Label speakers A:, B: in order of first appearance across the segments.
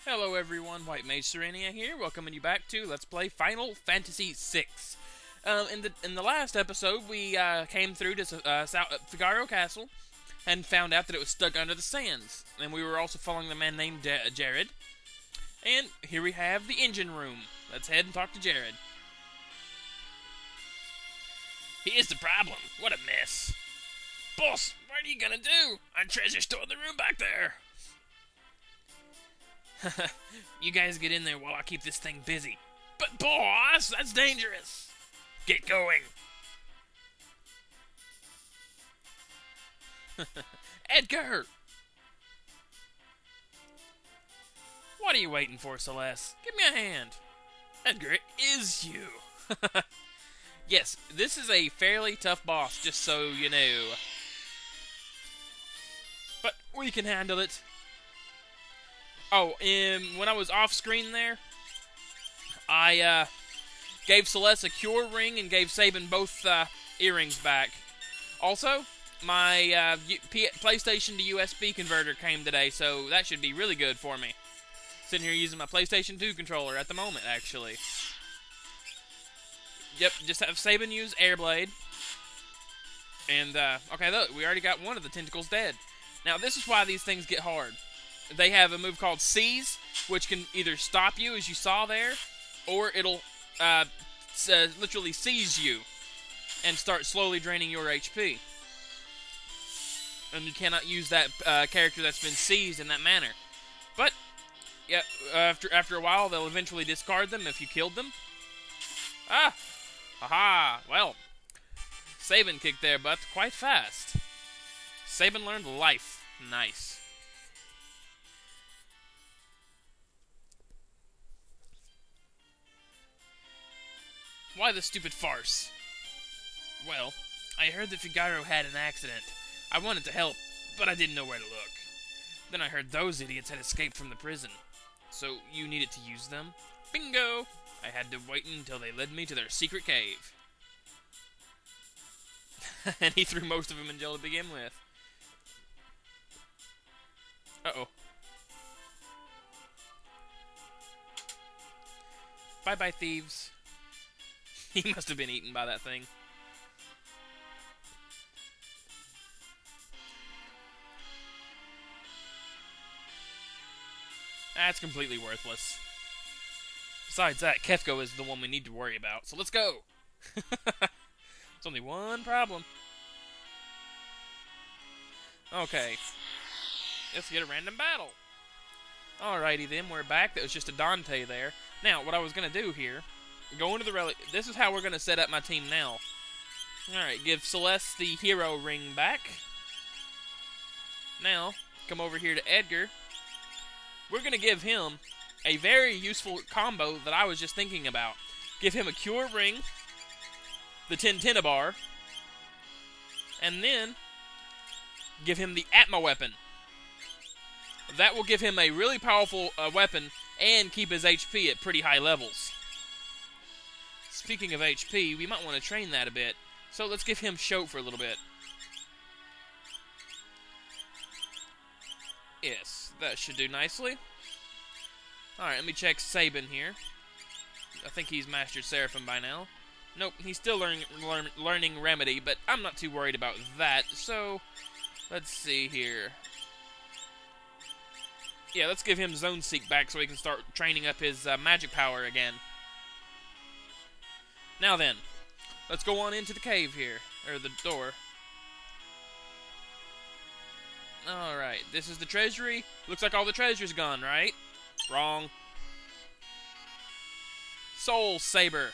A: Hello everyone, White Mage Serenia here, welcoming you back to Let's Play Final Fantasy VI. In the last episode, we came through to Figaro Castle and found out that it was stuck under the sands. And we were also following the man named Jared. And here we have the engine room. Let's head and talk to Jared.
B: Here's the problem. What a mess. Boss, what are you gonna do? Our treasure stored in the room back there.
A: You guys get in there while I keep this thing busy.
B: But boss, that's dangerous. Get going.
A: Edgar! What are you waiting for, Celeste? Give me a hand.
B: Edgar, it is you.
A: Yes, this is a fairly tough boss, just so you know. But we can handle it. Oh, when I was off screen there, I gave Celeste a cure ring and gave Sabin both earrings back. Also, my PlayStation to USB converter came today, so that should be really good for me. Sitting here using my PlayStation 2 controller at the moment, actually. Yep, just have Sabin use Airblade. And, okay, look, we already got one of the tentacles dead. Now, this is why these things get hard. They have a move called Seize, which can either stop you, as you saw there, or it'll literally seize you and start slowly draining your HP. And you cannot use that character that's been seized in that manner. But, yeah, after a while, they'll eventually discard them if you killed them. Ah! Haha! Well, Sabin kicked their butt quite fast. Sabin learned life. Nice. Why the stupid farce? Well, I heard that Figaro had an accident. I wanted to help, but I didn't know where to look. Then I heard those idiots had escaped from the prison. So you needed to use them? Bingo! I had to wait until they led me to their secret cave. And he threw most of them in jail to begin with. Uh-oh. Bye-bye, thieves. He must have been eaten by that thing. That's completely worthless. Besides that, Kefko is the one we need to worry about, so let's go! There's only one problem. Okay. Let's get a random battle. Alrighty then, we're back. That was just a Dante there. Now, what I was going to do here, go into the relic. This is how we're going to set up my team now. Alright, give Celeste the hero ring back. Now, come over here to Edgar. We're going to give him a very useful combo that I was just thinking about. Give him a cure ring, the Tintina bar, and then give him the Atma weapon. That will give him a really powerful weapon and keep his HP at pretty high levels. Speaking of HP, we might want to train that a bit. So let's give him Shoat for a little bit. Yes, that should do nicely. Alright, let me check Sabin here. I think he's mastered Seraphim by now. Nope, he's still learning Remedy, but I'm not too worried about that. So, let's see here. Yeah, let's give him Zone Seek back so he can start training up his magic power again. Now then, let's go on into the cave here, or the door. Alright, this is the treasury. Looks like all the treasure's gone, right? Wrong. Soul Saber.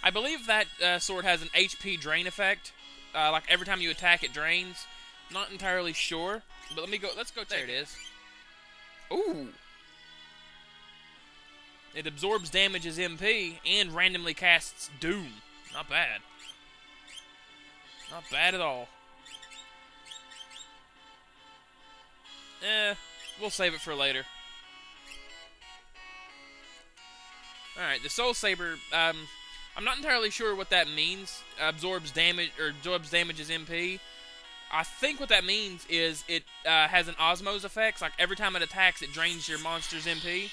A: I believe that sword has an HP drain effect. Like every time you attack, it drains. Not entirely sure, but let me go. Let's go. There it is. Ooh. It absorbs damage as MP and randomly casts Doom. Not bad. Not bad at all. We'll save it for later. Alright, the Soul Saber, I'm not entirely sure what that means. Absorbs damage, or absorbs damage as MP. I think what that means is it has an osmose effect. Like every time it attacks, it drains your monster's MP.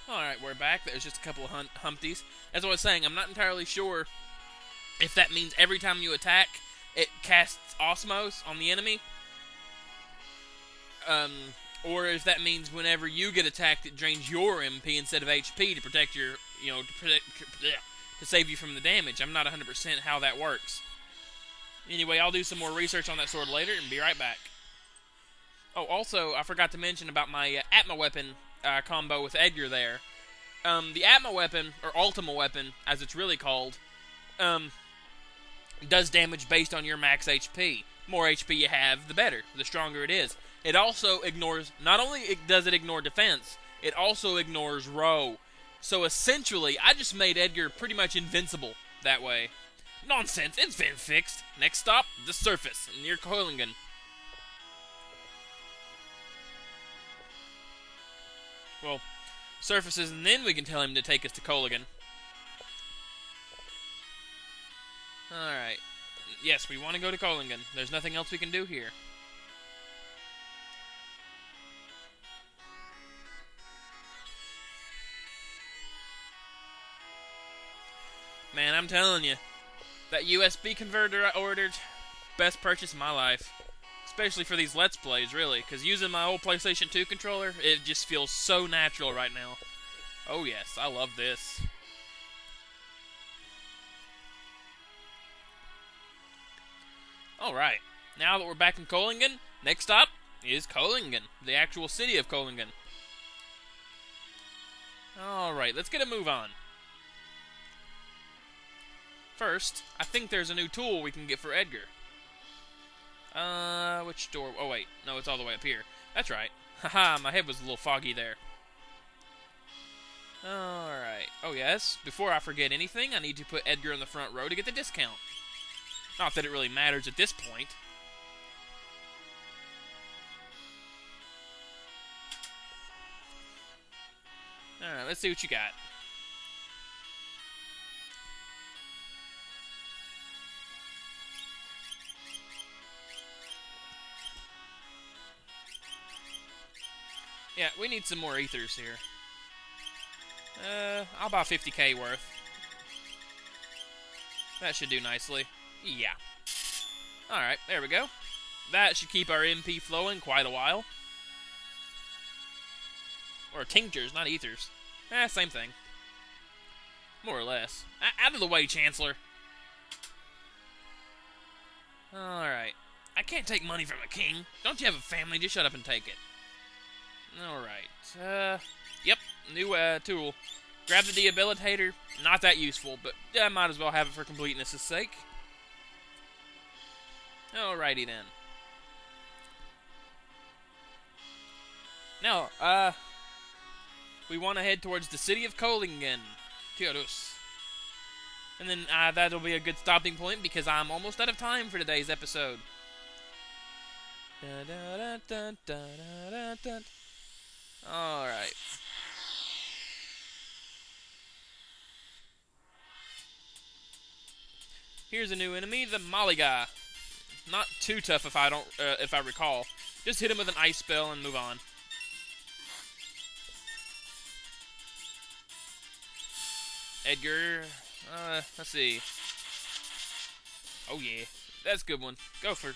A: Alright, we're back. There's just a couple of humpties. As I was saying, I'm not entirely sure if that means every time you attack, it casts osmose on the enemy. Or if that means whenever you get attacked, it drains your MP instead of HP to protect your, to save you from the damage. I'm not 100% how that works. Anyway, I'll do some more research on that sword later and be right back. Oh, also, I forgot to mention about my Atma weapon combo with Edgar there. The Atma weapon, or Ultima weapon, as it's really called, does damage based on your max HP. More HP you have, the better, the stronger it is. It also ignores, not only does it ignore defense, it also ignores row. So essentially, I just made Edgar pretty much invincible that way. Nonsense, it's been fixed. Next stop, the surface, near Kohilngen. Well, surfaces, and then we can tell him to take us to Kohilngen. Alright. Yes, we want to go to Kohilngen. There's nothing else we can do here. Man, I'm telling you, that USB converter I ordered, best purchase of my life. Especially for these Let's Plays, really. Because using my old PlayStation 2 controller, it just feels so natural right now. Oh yes, I love this. Alright, now that we're back in Kohilngen, next stop is Kohilngen, the actual city of Kohilngen. Alright, let's get a move on. First, I think there's a new tool we can get for Edgar. Which door? Oh, wait. No, it's all the way up here. That's right. Haha, my head was a little foggy there. Alright. Oh, yes. Before I forget anything, I need to put Edgar in the front row to get the discount. Not that it really matters at this point. Alright, let's see what you got. Yeah, we need some more ethers here. I'll buy 50k worth. That should do nicely. Yeah. Alright, there we go. That should keep our MP flowing quite a while. Or tinctures, not ethers. Same thing. More or less. Out of the way, Chancellor. Alright. I can't take money from a king. Don't you have a family? Just shut up and take it. Alright. Yep. New tool. Grab the debilitator. Not that useful, but I might as well have it for completeness' sake. Alrighty then. Now, we want to head towards the city of Kohilngen. Teodus. And then that'll be a good stopping point because I'm almost out of time for today's episode. Alright. Here's a new enemy, the Molly guy. Not too tough if I recall. Just hit him with an ice spell and move on. Edgar, let's see. Oh yeah, that's a good one. Go for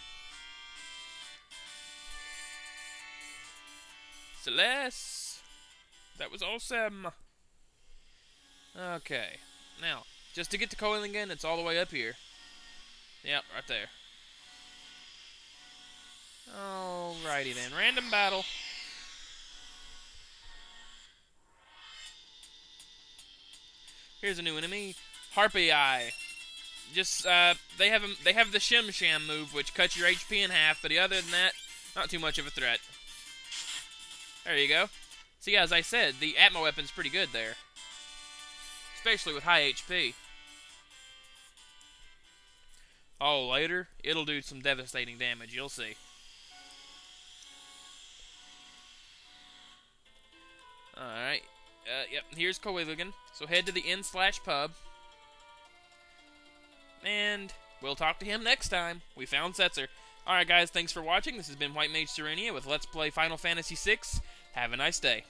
A: Celeste. That was awesome. Okay, now, just to get to Kohilngen, it's all the way up here. Yep, right there. Alrighty then, random battle. Here's a new enemy, Harpy Eye. Just they have the Shim Sham move, which cuts your HP in half, but other than that, not too much of a threat. There you go. See, as I said, the Atma weapon's pretty good there, especially with high HP. Oh, later it'll do some devastating damage. You'll see. All right. Yep, here's Kohilngen. So head to the inn/pub. And we'll talk to him next time. We found Setzer. Alright guys, thanks for watching. This has been White Mage Serenia with Let's Play Final Fantasy VI. Have a nice day.